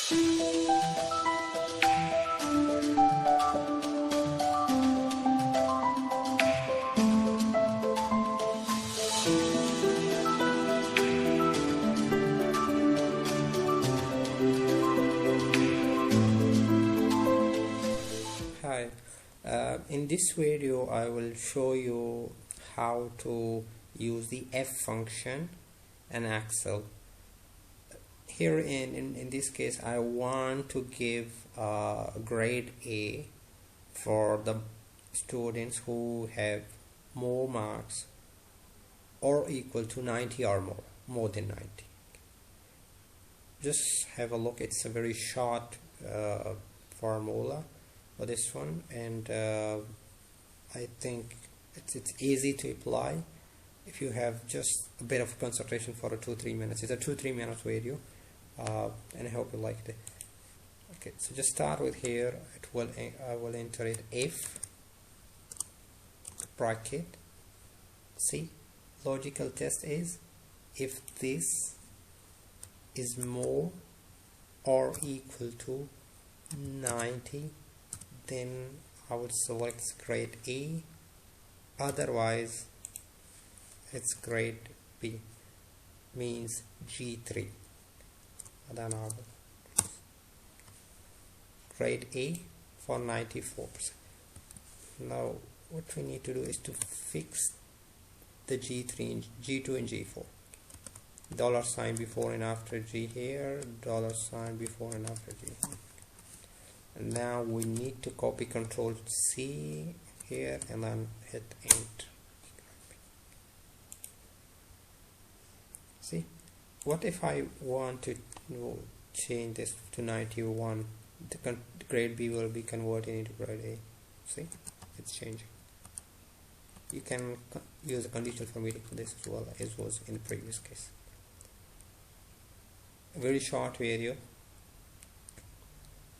Hi, in this video I will show you how to use the F function in Excel. Here in this case I want to give grade A for the students who have more marks or equal to 90 or more than 90. Just have a look, it's a very short formula for this one, and I think it's easy to apply if you have just a bit of concentration for a 2-3 minutes. It's a 2-3 minute video, and I hope you liked it. Okay, so just start with here. I will enter it if bracket. See, logical test is if this is more or equal to 90, then I would select grade A, otherwise it's grade B, means G3. And then I will grade A for 94%. Now what we need to do is to fix the G3 and G2 and G4. Dollar sign before and after G here, dollar sign before and after G here. And now we need to copy Control C here and then hit Enter. See, what if I want to change this to 91? The grade B will be converted into grade A. See, it's changing. You can use a conditional formatting for this as well as was in the previous case. A very short video.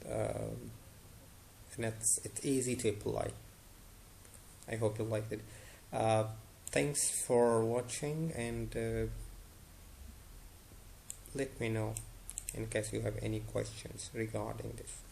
And it's easy to apply. I hope you liked it. Thanks for watching, and let me know in case you have any questions regarding this.